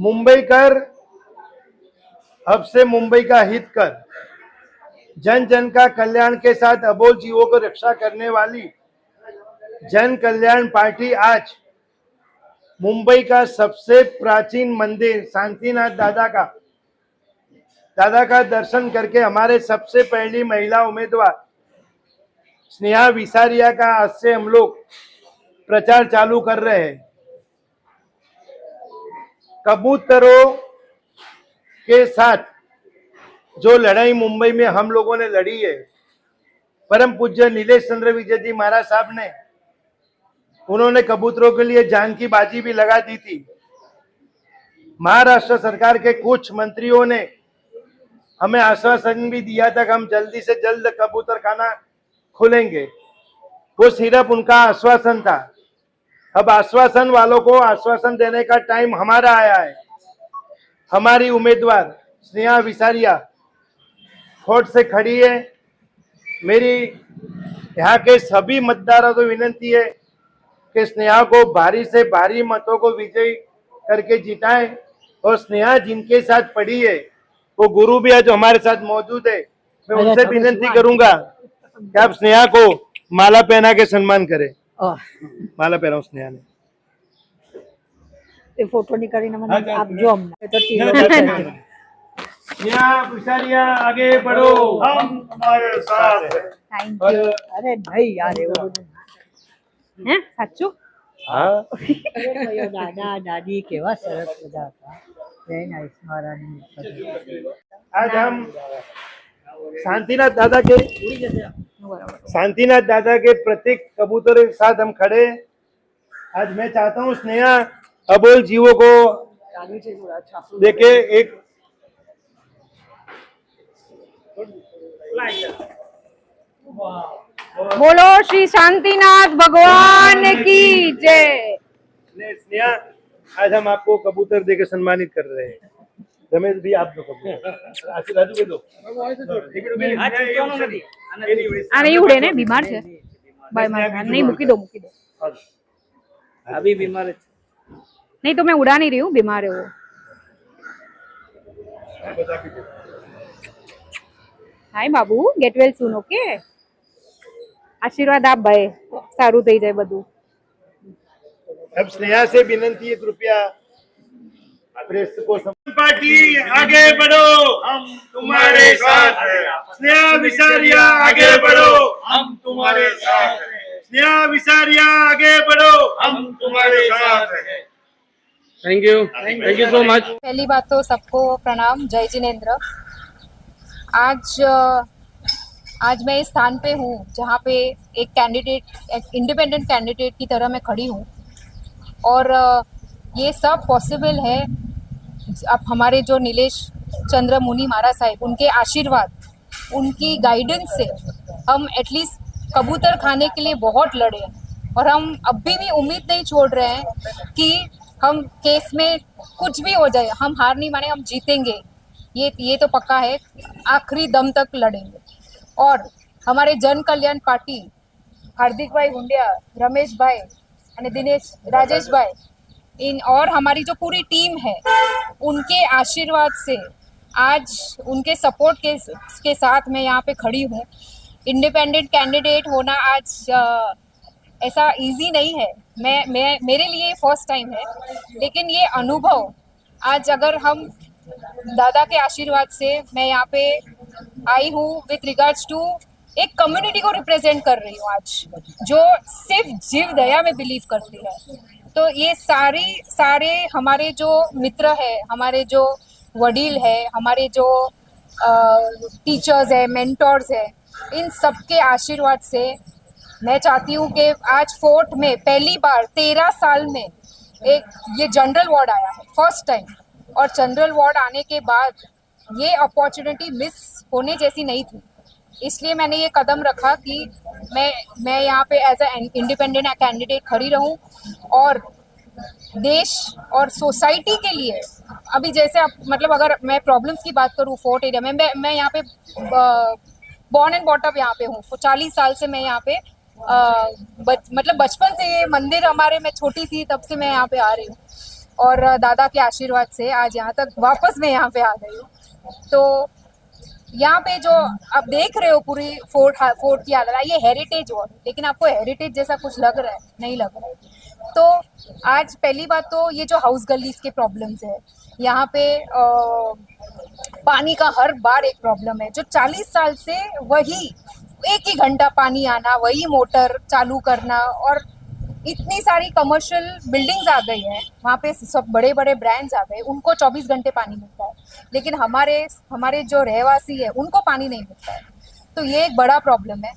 मुंबई कर, अब से मुंबई का हित कर। जन जन का कल्याण के साथ अबोल जीवों को रक्षा करने वाली जन कल्याण पार्टी आज मुंबई का सबसे प्राचीन मंदिर शांतिनाथ दादा का दर्शन करके हमारे सबसे पहली महिला उम्मीदवार स्नेहा विसारिया का आज से हम लोग प्रचार चालू कर रहे हैं। कबूतरों के साथ जो लड़ाई मुंबई में हम लोगों ने लड़ी है, परम पूज्य नीलेश चंद्र विजय जी महाराज साहब ने, उन्होंने कबूतरों के लिए जान की बाजी भी लगा दी थी। महाराष्ट्र सरकार के कुछ मंत्रियों ने हमें आश्वासन भी दिया था कि हम जल्दी से जल्द कबूतर खाना खोलेंगे। वो सिर्फ उनका आश्वासन था। अब आश्वासन वालों को आश्वासन देने का टाइम हमारा आया है। हमारी उम्मीदवार स्नेहा विसारिया फोर्ट से खड़ी है। मेरी यहाँ के सभी मतदारों को विनती है कि स्नेहा को भारी से भारी मतों को विजयी करके जिताएं। और स्नेहा जिनके साथ पड़ी है, वो गुरु भी आज हमारे साथ मौजूद है। मैं उनसे विनती करूंगा कि आप स्नेहा को माला पहना के सम्मान करें। माला पहनाओ स्नेहा ने। फोटो निकाली ना आप जो स्नेहा विसारिया आगे बढ़ो, हम तुम्हारे साथ हैं। Thank you. अरे नहीं यार हैं साचू हाँ, दादा दादी केवा सरस બધા હતા જય નાઈસ મહારાજ। आज हम शांतिनाथ दादा के प्रतीक कबूतरों के साथ हम खड़े। आज मैं चाहता हूँ स्नेहा अबोल जीवों को देखे एक बोलो श्री शांतिनाथ भगवान की जय। स्नेहा, आज हम आपको कबूतर देकर सम्मानित कर रहे हैं। रमेश भी आप दो कबूतर, राजू के दो। आ नहीं उड़े ने बीमार है भाई, नहीं मुकी दो अभी बीमार है। नहीं तो मैं उड़ा नहीं रही हूँ, बीमार है वो। हाय बाबू, गेट वेल सून। ओके, आशीर्वाद आप भाई, सारू થઈ જાય બધું। अब स्नेहा से विनती है, कृपया प्रेस को पार्टी आगे बढ़ो, हम तुम्हारे साथ हैं। स्नेहा विसारिया आगे बढ़ो, हम तुम्हारे साथ हैं। स्नेहा विसारिया आगे बढ़ो, हम तुम्हारे साथ हैं। Thank you so much. पहली बात तो सबको प्रणाम, जय जिनेंद्र। आज मैं इस स्थान पे हूँ जहाँ पे एक कैंडिडेट, एक इंडिपेंडेंट कैंडिडेट की तरह मैं खड़ी हूँ। और ये सब पॉसिबल है अब हमारे जो नीलेश चंद्र मुनि महाराज साहिब, उनके आशीर्वाद, उनकी गाइडेंस से हम एटलीस्ट कबूतर खाने के लिए बहुत लड़े। और हम अभी भी उम्मीद नहीं छोड़ रहे हैं कि हम केस में कुछ भी हो जाए, हम हार नहीं माने, हम जीतेंगे। ये तो पक्का है, आखिरी दम तक लड़ेंगे। और हमारे जन कल्याण पार्टी हार्दिक भाई हुंडिया, रमेश भाई और दिनेश राजेश भाई, इन और हमारी जो पूरी टीम है, उनके आशीर्वाद से आज उनके सपोर्ट के साथ मैं यहाँ पे खड़ी हूँ। इंडिपेंडेंट कैंडिडेट होना आज ऐसा इजी नहीं है। मैं मेरे लिए फर्स्ट टाइम है, लेकिन ये अनुभव आज अगर हम दादा के आशीर्वाद से मैं यहाँ पे आई हूँ विथ रिगार्ड्स टू एक कम्युनिटी को रिप्रेजेंट कर रही हूँ आज, जो सिर्फ जीव दया में बिलीव करती है। तो ये सारे हमारे जो मित्र है, हमारे जो वडील है, हमारे जो टीचर्स है, मेंटोर्स है, इन सब के आशीर्वाद से मैं चाहती हूँ कि आज फोर्ट में पहली बार 13 साल में एक ये जनरल वार्ड आया है, फर्स्ट टाइम। और जनरल वार्ड आने के बाद ये अपॉर्चुनिटी मिस होने जैसी नहीं थी, इसलिए मैंने ये कदम रखा कि मैं यहाँ पे एज ए इंडिपेंडेंट कैंडिडेट खड़ी रहूँ और देश और सोसाइटी के लिए। अभी जैसे आप मतलब अगर मैं प्रॉब्लम्स की बात करूँ फोर्ट एरिया में, मैं यहाँ पे बॉर्न एंड बॉटअप यहाँ पे हूँ। 40 साल से मैं यहाँ पे मतलब बचपन से ये मंदिर हमारे, मैं छोटी थी तब से मैं यहाँ पे आ रही हूँ। और दादा के आशीर्वाद से आज यहाँ तक वापस मैं यहाँ पे आ गई हूँ। तो यहाँ पे जो आप देख रहे हो पूरी फोर्ट की हालत, ये हेरिटेज वॉल, लेकिन आपको हेरिटेज जैसा कुछ लग रहा है? नहीं लग रहा है। तो आज पहली बात तो ये जो हाउस गलीज के प्रॉब्लम्स है, यहाँ पे पानी का हर बार एक प्रॉब्लम है। जो 40 साल से वही एक ही घंटा पानी आना, वही मोटर चालू करना, और इतनी सारी कमर्शियल बिल्डिंग्स आ गई हैं, वहाँ पे सब बड़े बड़े ब्रांड्स आ गए, उनको 24 घंटे पानी मिलता है, लेकिन हमारे जो रहवासी है उनको पानी नहीं मिलता है। तो ये एक बड़ा प्रॉब्लम है।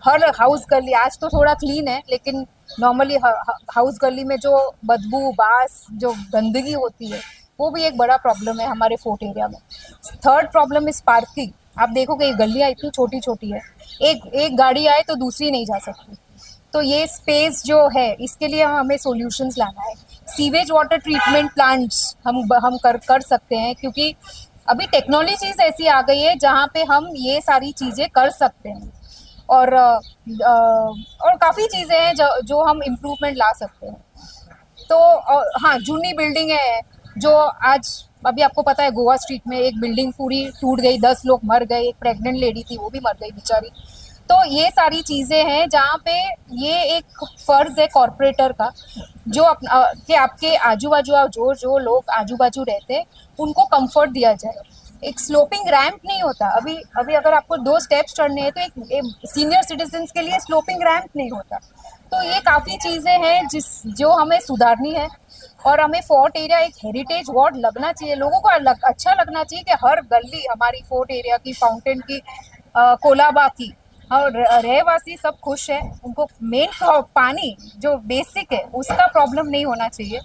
हर हाउस गली आज तो थोड़ा क्लीन है, लेकिन नॉर्मली हाउस गली में जो बदबू, बास, जो गंदगी होती है, वो भी एक बड़ा प्रॉब्लम है हमारे फोर्ट एरिया में। Third problem is parking. आप देखोगे ये गलियाँ इतनी छोटी छोटी है, एक गाड़ी आए तो दूसरी नहीं जा सकती। तो ये स्पेस जो है, इसके लिए हमें सॉल्यूशंस लाना है। सीवेज वाटर ट्रीटमेंट प्लांट्स हम कर सकते हैं, क्योंकि अभी टेक्नोलॉजीज ऐसी आ गई है जहाँ पे हम ये सारी चीज़ें कर सकते हैं, और काफ़ी चीज़ें हैं जो हम इम्प्रूवमेंट ला सकते हैं। तो हाँ, जूनी बिल्डिंग है जो आज अभी आपको पता है गोवा स्ट्रीट में एक बिल्डिंग पूरी टूट गई, 10 लोग मर गए, एक प्रेग्नेंट लेडी थी वो भी मर गई बेचारी। तो ये सारी चीज़ें हैं जहाँ पे ये एक फ़र्ज़ है कॉरपोरेटर का, जो कि आपके आजू बाजू जो लोग आजू बाजू रहते हैं उनको कंफर्ट दिया जाए। एक स्लोपिंग रैंप नहीं होता। अभी अगर आपको 2 स्टेप्स चढ़ने हैं तो एक सीनियर सिटीजन्स के लिए स्लोपिंग रैंप नहीं होता। तो ये काफ़ी चीज़ें हैं जो हमें सुधारनी है, और हमें फोर्ट एरिया एक हेरिटेज वार्ड लगना चाहिए। लोगों को अच्छा लगना चाहिए कि हर गली हमारी फोर्ट एरिया की, फाउंटेन की, कोलाबा की, और रहवासी सब खुश है। उनको मेन पानी जो बेसिक है उसका प्रॉब्लम नहीं होना चाहिए,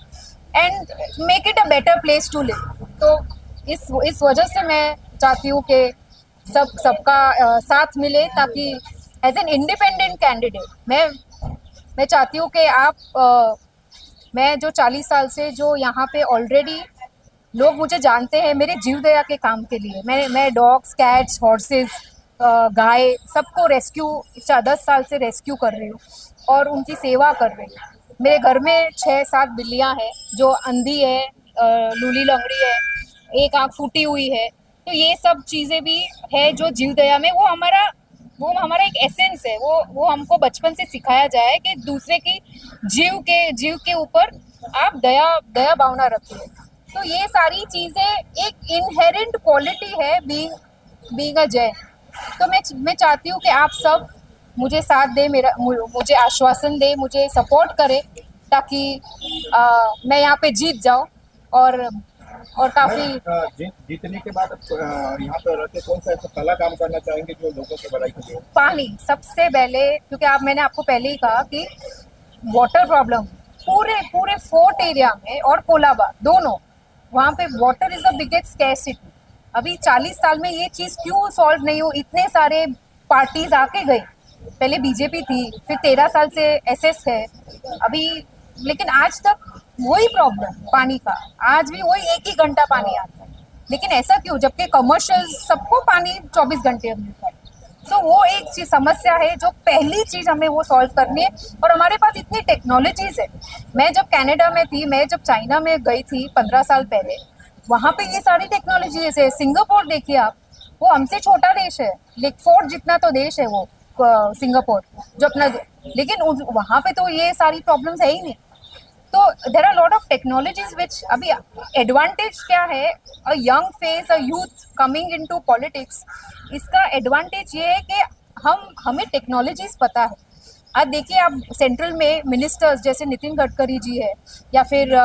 and make it a better place to live. तो इस वजह से मैं चाहती हूँ कि सबका साथ मिले, ताकि एज एन इंडिपेंडेंट कैंडिडेट मैं चाहती हूँ कि आप मैं जो 40 साल से जो यहाँ पे ऑलरेडी लोग मुझे जानते हैं मेरे जीव दया के काम के लिए। मैं डॉग्स, कैट्स, हॉर्सेस, गाय सबको रेस्क्यू 10 साल से रेस्क्यू कर रही हूँ और उनकी सेवा कर रही हूँ। मेरे घर में 6-7 बिल्लियाँ हैं जो अंधी है, लूली लंगड़ी है, एक आँख फूटी हुई है। तो ये सब चीज़ें भी है जो जीव दया में वो हमारा एक एसेंस है। वो हमको बचपन से सिखाया जाए है कि दूसरे की जीव के ऊपर आप दया भावना रखिए। तो ये सारी चीज़ें एक इनहेरेंट क्वालिटी है बीइंग अ जैन। तो मैं चाहती हूँ कि आप सब मुझे साथ दें, मुझे आश्वासन दें, मुझे सपोर्ट करें, ताकि मैं यहाँ पे जीत जाऊँ। और काफ़ी जीतने के बाद यहाँ पर रह के कौन सा ऐसा पहला काम करना चाहेंगे जो लोगों की भलाई के लिए? पानी सबसे पहले, क्योंकि मैंने आपको पहले ही कहा कि वाटर प्रॉब्लम पूरे फोर्ट एरिया में और कोलाबा दोनों, वहाँ पे water is the biggest scarcity. अभी 40 साल में ये चीज़ क्यों सॉल्व नहीं हो? इतने सारे पार्टीज आके गई, पहले बीजेपी थी, फिर 13 साल से एसएस है अभी, लेकिन आज तक वही प्रॉब्लम पानी का, आज भी वही एक ही घंटा पानी आता है। लेकिन ऐसा क्यों, जबकि कमर्शियल सबको पानी 24 घंटे मिलता है। तो वो एक चीज समस्या है जो पहली चीज हमें वो सॉल्व करनी है। और हमारे पास इतनी टेक्नोलॉजीज है। मैं जब कनाडा में थी, मैं जब चाइना में गई थी 15 साल पहले, वहाँ पे ये सारी टेक्नोलॉजीज है। सिंगापुर देखिए आप, वो हमसे छोटा देश है, लेक फोर्ट जितना तो देश है वो सिंगापुर जो अपना, लेकिन वहाँ पे तो ये सारी प्रॉब्लम्स है ही नहीं। तो there are lot of technologies which अभी एडवांटेज क्या है, a young face, a youth coming into politics, इसका एडवांटेज ये है कि हमें टेक्नोलॉजीज पता है। आज देखिए आप सेंट्रल में मिनिस्टर्स जैसे नितिन गडकरी जी है, या फिर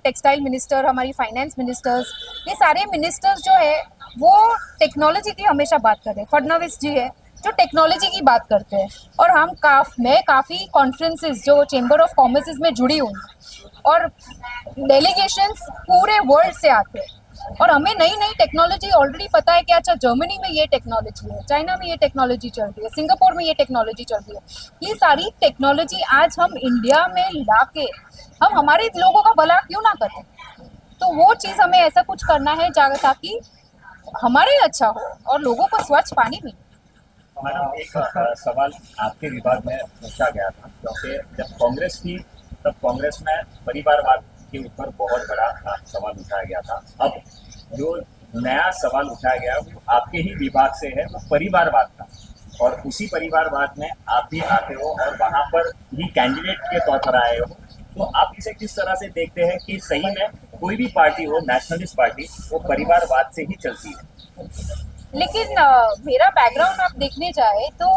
टेक्सटाइल मिनिस्टर, हमारी फाइनेंस मिनिस्टर्स, ये सारे मिनिस्टर्स जो है वो टेक्नोलॉजी की हमेशा बात कर रहे हैं। फडणवीस जी है जो टेक्नोलॉजी की बात करते हैं। और मैं काफ़ी कॉन्फ्रेंसेस जो चेंबर ऑफ कॉमर्स में जुड़ी हुई हूँ, और डेलीगेशंस पूरे वर्ल्ड से आते हैं, और हमें नई नई टेक्नोलॉजी ऑलरेडी पता है कि अच्छा जर्मनी में ये टेक्नोलॉजी है, चाइना में ये टेक्नोलॉजी चल रही है, सिंगापुर में ये टेक्नोलॉजी चल रही है। ये सारी टेक्नोलॉजी आज हम इंडिया में लाके हम हमारे लोगों का भला क्यों ना करें? तो वो चीज़ हमें ऐसा कुछ करना है ताकि हमारे अच्छा हो और लोगों को स्वच्छ पानी मिले। मैडम, एक सवाल आपके विभाग में पूछा गया था, क्योंकि जब कांग्रेस थी तब कांग्रेस में परिवारवाद आपके ऊपर बहुत बड़ा सवाल उठाया गया था। अब जो नया सवाल उठाया गया वो आपके ही विभाग से है, वो परिवारवाद का, और उसी परिवारवाद में आप भी आते हो और वहाँ पर ही कैंडिडेट के तौर पर आए हो। तो आप इसे किस तरह से देखते हैं कि सही में कोई भी पार्टी हो, नेशनलिस्ट पार्टी, वो परिवारवाद से ही चलती है? लेकिन मेरा बैकग्राउंड आप देखने जाए तो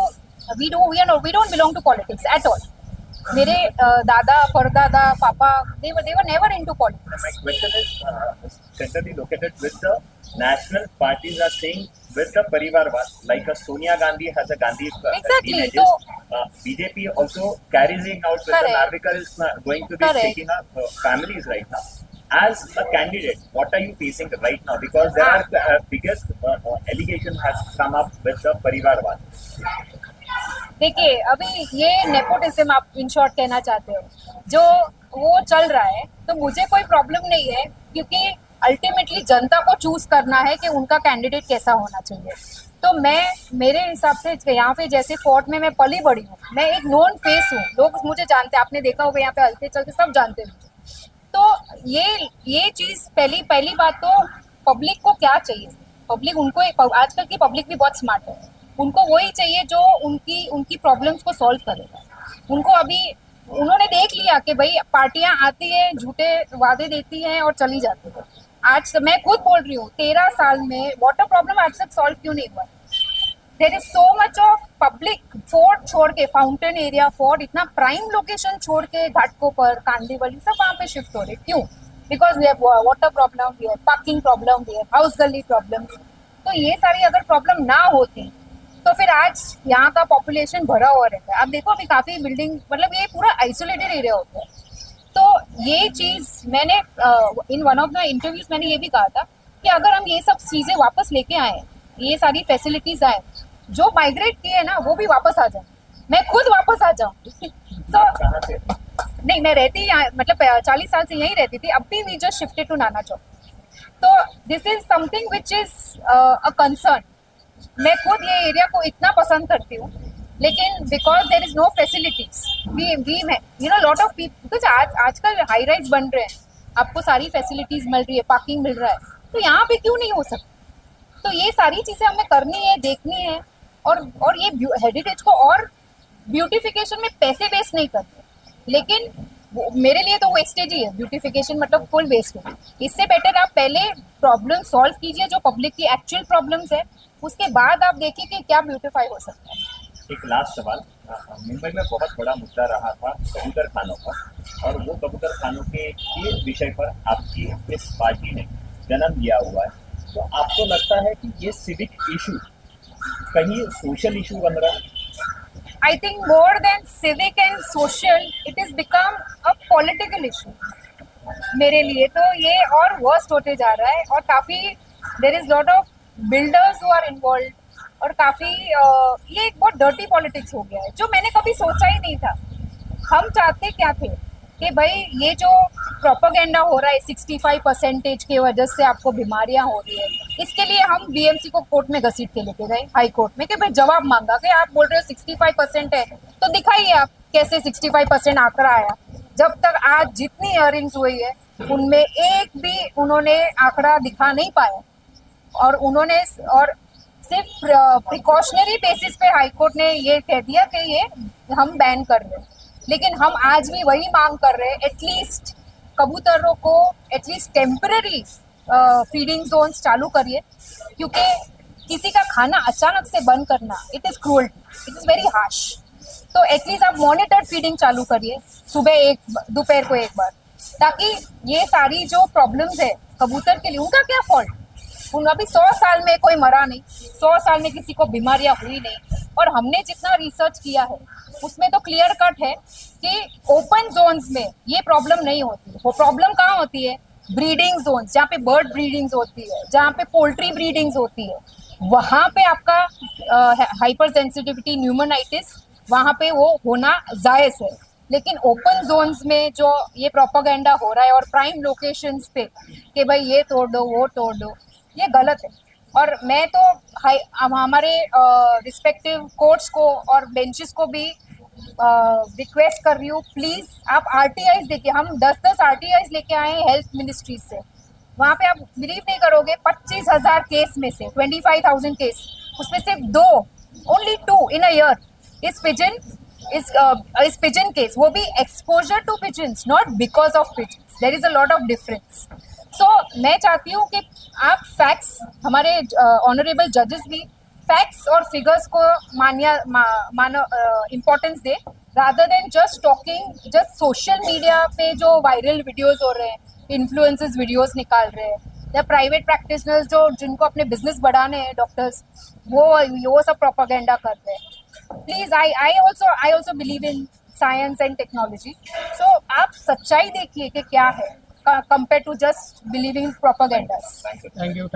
we don't belong to politics at all. मेरे दादा, परदादा, पापा, they were never into politics. My question is centrally located with the national parties are saying with the Parivarvad, like Sonia Gandhi has a Gandhi Exactly. lineages. BJP also carrying out with the Correct. Narvikar is going to be Correct. taking up families right now. As a candidate, what are you facing right now? Because there are biggest allegation has come up with the Parivarvad. देखिए, अभी ये nepotism आप in short कहना चाहते हो, जो वो चल रहा है, तो मुझे कोई प्रॉब्लम नहीं है, क्योंकि अल्टीमेटली जनता को चूज करना है कि उनका कैंडिडेट कैसा होना चाहिए. तो मैं मेरे हिसाब से यहाँ पे जैसे फोर्ट में मैं पली बड़ी हूँ, मैं एक नोन फेस हूँ, लोग मुझे जानते हैं, आपने देखा होगा यहाँ पे हल्के चलते सब जानते हैं मुझे. तो ये चीज पहली बात तो पब्लिक को क्या चाहिए. पब्लिक उनको, आजकल की पब्लिक भी बहुत स्मार्ट है, उनको वही चाहिए जो उनकी प्रॉब्लम्स को सॉल्व करेगा. उनको अभी उन्होंने देख लिया कि भाई पार्टियां आती है, झूठे वादे देती हैं और चली जाती है. आज मैं खुद बोल रही हूँ, 13 साल में वाटर प्रॉब्लम आज तक सॉल्व क्यों नहीं हुआ. There is so much of public. Fort छोड़ के, फाउंटेन एरिया, फोर्ट इतना प्राइम लोकेशन छोड़ के घाटकों पर, कांदीवली सब वहाँ पे शिफ्ट हो रहे. क्यों? Because we have water problem, we have parking problem, we have house गली प्रॉब्लम. तो ये सारी अगर प्रॉब्लम ना होती तो फिर आज यहाँ का पॉपुलेशन भरा हुआ रहता है. आप देखो अभी काफी बिल्डिंग, मतलब ये पूरा आइसोलेटेड एरिया होता है. तो ये चीज मैंने in one of the interviews मैंने ये भी कहा था कि अगर हम ये सब चीजें वापस लेके आए, ये सारी फैसिलिटीज आए, जो माइग्रेट किए हैं ना वो भी वापस आ जाए, मैं खुद वापस आ जाऊँ. तो नहीं, मैं रहती यहाँ, मतलब 40 साल से यहीं रहती थी, अब भी वी जस्ट शिफ्टेड टू नाना चौक. तो this is something which is a concern. मैं खुद ये एरिया को इतना पसंद करती हूँ, लेकिन because there is no facilities, we you know lot of people, because आजकल हाई राइज बन रहे हैं, आपको सारी फैसिलिटीज मिल रही है, पार्किंग मिल रहा है, तो यहाँ पे क्यों नहीं हो सकता. तो ये सारी चीजें हमें करनी है, देखनी है, और ये हेरिटेज को और ब्यूटिफिकेशन में पैसे वेस्ट नहीं करते. लेकिन मेरे लिए तो वेस्टेज ही है, ब्यूटिफिकेशन मतलब फुल वेस्टेज. इससे बेटर आप पहले प्रॉब्लम सॉल्व कीजिए, जो पब्लिक की एक्चुअल प्रॉब्लम्स है, उसके बाद आप देखिए कि क्या ब्यूटिफाई हो सकता है. एक लास्ट सवाल, मुंबई में बहुत बड़ा मुद्दा रहा था कबूतर खानों का, और वो कबूतर खानों के विषय पर आपकी इस पार्टी ने जन्म लिया हुआ है. तो आपको लगता है कि ये सिविक इशू कहीं सोशल इशू बन रहा है? I think more than civic and social, it has become a political issue. मेरे लिए तो ये और worst होते जा रहा है, और काफी there is lot of builders who are involved, और काफी ये एक बहुत dirty politics हो गया है, जो मैंने कभी सोचा ही नहीं था. हम चाहते क्या थे कि भाई ये जो प्रोपेगेंडा हो रहा है 65% की वजह से आपको बीमारियां हो रही है, इसके लिए हम बीएमसी को कोर्ट में घसीट के लेके गए, हाई कोर्ट में, कि भाई जवाब मांगा कि आप बोल रहे हो 65% है, तो दिखाइए आप कैसे 65% आंकड़ा आया. जब तक आज जितनी हियरिंग्स हुई है उनमें एक भी उन्होंने आंकड़ा दिखा नहीं पाया, और सिर्फ प्रिकॉशनरी बेसिस पे हाई कोर्ट ने ये कह दिया कि ये हम बैन कर रहे हैं. लेकिन हम आज भी वही मांग कर रहे हैं, एटलीस्ट कबूतरों को एटलीस्ट टेम्पररी फीडिंग जोन्स चालू करिए, क्योंकि किसी का खाना अचानक से बंद करना, it is cruelty, it is very harsh. तो एटलीस्ट आप मॉनिटर्ड फीडिंग चालू करिए, सुबह एक, दोपहर को एक बार, ताकि ये सारी जो प्रॉब्लम्स है कबूतर के लिए, उनका क्या फॉल्ट. अभी 100 साल में कोई मरा नहीं, 100 साल में किसी को बीमारियां हुई नहीं, और हमने जितना रिसर्च किया है उसमें तो क्लियर कट है कि ओपन जोन्स में ये प्रॉब्लम नहीं होती. वो प्रॉब्लम कहाँ होती है? ब्रीडिंग जोन्स, जहाँ पे बर्ड ब्रीडिंग्स होती है, जहाँ पे पोल्ट्री ब्रीडिंग्स होती है, वहाँ पे आपका हाइपर सेंसिटिविटी, न्यूमोनाइटिस, वहाँ पे वो होना जायज़ है. लेकिन ओपन जोन्स में जो ये प्रोपेगेंडा हो रहा है, और प्राइम लोकेशंस पे कि भाई ये तोड़ दो, वो तोड़ दो, ये गलत है. और मैं तो हमारे रिस्पेक्टिव कोर्ट्स को और बेंचेस को भी रिक्वेस्ट कर रही हूँ, प्लीज आप RTIs देखिए, हम 10-10 RTIs लेके आए हैं हेल्थ मिनिस्ट्री से। वहाँ पे आप बिलीव नहीं करोगे, 25,000 केस में से 25,000 केस, उसमें से 2, only 2 in a year is pigeon case, वो भी exposure to pigeons, not because of pigeons. There is a lot of difference. So मैं चाहती हूँ कि आप फैक्ट्स, हमारे ऑनरेबल जजेस भी फैक्ट्स और फिगर्स को इम्पोर्टेंस दे, rather than just talking, just social media पे जो वायरल वीडियोस हो रहे हैं, इन्फ्लुएंसर्स वीडियोस निकाल रहे हैं, या प्राइवेट प्रैक्टिशनर्स जो जिनको अपने बिजनेस बढ़ाने हैं, डॉक्टर्स, वो सब प्रोपेगेंडा कर रहे हैं। Please, I also believe in science and technology. So आप सच्चाई देखिए कि क्या है, compare to just believing propagandas. Thank you.